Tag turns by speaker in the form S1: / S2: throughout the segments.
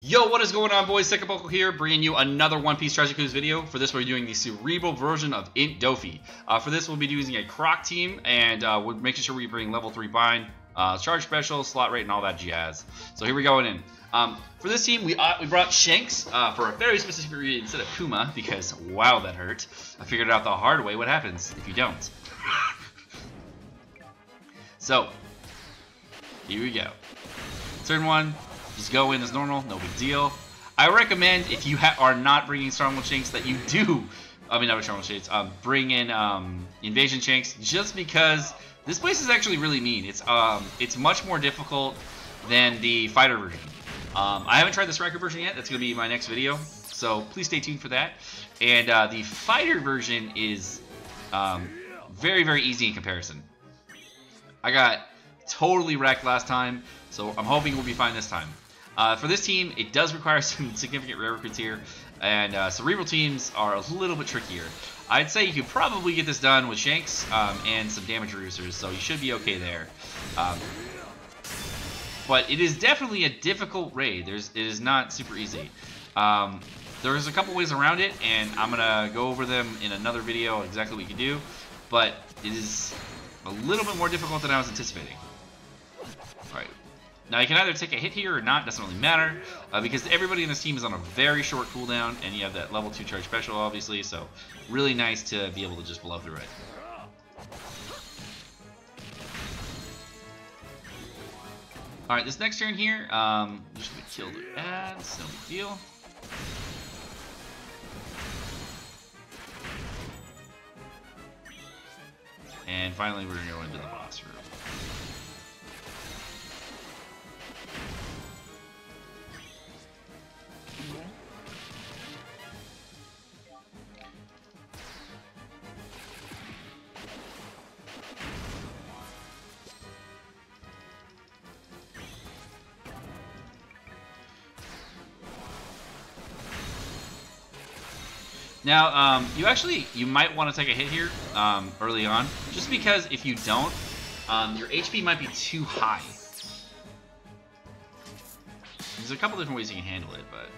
S1: Yo, what is going on, boys? Sekapoko here, bringing you another One Piece Treasure Cruise video. For this, we're doing the cerebral version of Int Dofi. For this, we'll be using a Croc team, and we're making sure we bring level 3 bind, charge special, slot rate, and all that jazz. So here we go in. For this team, we brought Shanks for a very specific reason instead of Kuma, because wow, that hurt. I figured out the hard way what happens if you don't. So, here we go. Turn 1. Just go in as normal, no big deal. I recommend if you are not bringing Stronghold Shanks that you do, not Stronghold Shanks, bring in Invasion Shanks, just because this place is actually really mean. It's much more difficult than the fighter version. I haven't tried the striker version yet. That's going to be my next video, so please stay tuned for that. And the fighter version is very, very easy in comparison. I got totally wrecked last time, so I'm hoping we'll be fine this time. For this team, it does require some significant rare recruits here, and cerebral teams are a little bit trickier. I'd say you could probably get this done with Shanks and some damage reducers, so you should be okay there. But it is definitely a difficult raid. It is not super easy. There's a couple ways around it, and I'm gonna go over them in another video exactly what you can do. But it is a little bit more difficult than I was anticipating. All right. Now, you can either take a hit here or not, doesn't really matter, because everybody in this team is on a very short cooldown, and you have that level 2 charge special, obviously, so really nice to be able to just blow through it. Alright, this next turn here, just gonna kill the ads, no big deal. And finally, we're gonna go into the boss room. Now, you might want to take a hit here early on, just because if you don't, your HP might be too high. There's a couple different ways you can handle it, but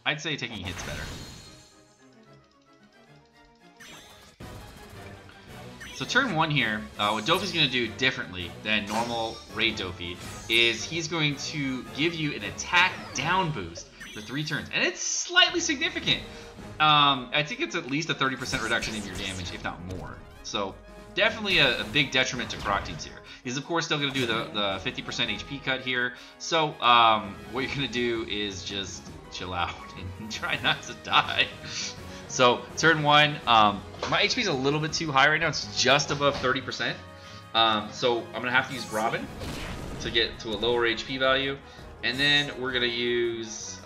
S1: I'd say taking hits better. So turn 1 here, what Dofi's going to do differently than normal raid Dofi is he's going to give you an attack down boost for 3 turns, and it's slightly significant. I think it's at least a 30% reduction in your damage, if not more. So definitely a big detriment to Croc teams here. He's of course still going to do the 50% HP cut here. So what you're going to do is just chill out and try not to die. So turn 1, my HP is a little bit too high right now. It's just above 30%. So I'm going to have to use Robin to get to a lower HP value. And then we're going to use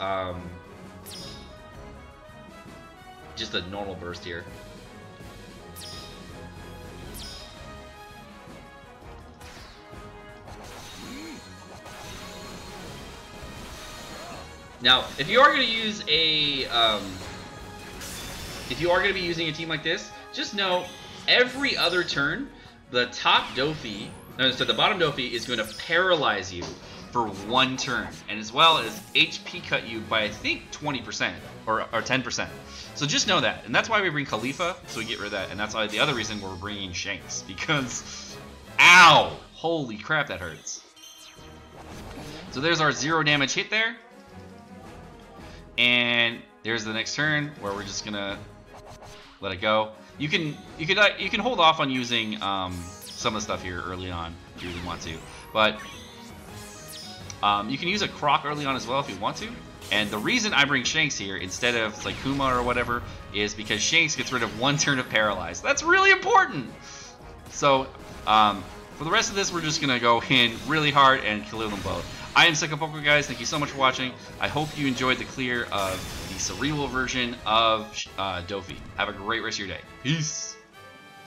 S1: just a normal burst here. Now, if you are going to use a if you are going to be using a team like this, just know every other turn, the top Dofi, so the bottom Dofi is going to paralyze you for 1 turn, and as well as HP cut you by I think 20% or 10%. So just know that, and that's why we bring Khalifa, so we get rid of that, and that's why the other reason we're bringing Shanks, because ow, holy crap, that hurts. So there's our 0 damage hit there, and there's the next turn where we're just gonna let it go. You can hold off on using some of the stuff here early on if you really want to, but you can use a Croc early on as well if you want to. And the reason I bring Shanks here instead of like Kuma or whatever is because Shanks gets rid of 1 turn of Paralyze. That's really important. So for the rest of this, we're just gonna go in really hard and kill them both. I am Sekapoko, guys. Thank you so much for watching. I hope you enjoyed the clear of the cerebral version of Dofi. Have a great rest of your day. Peace.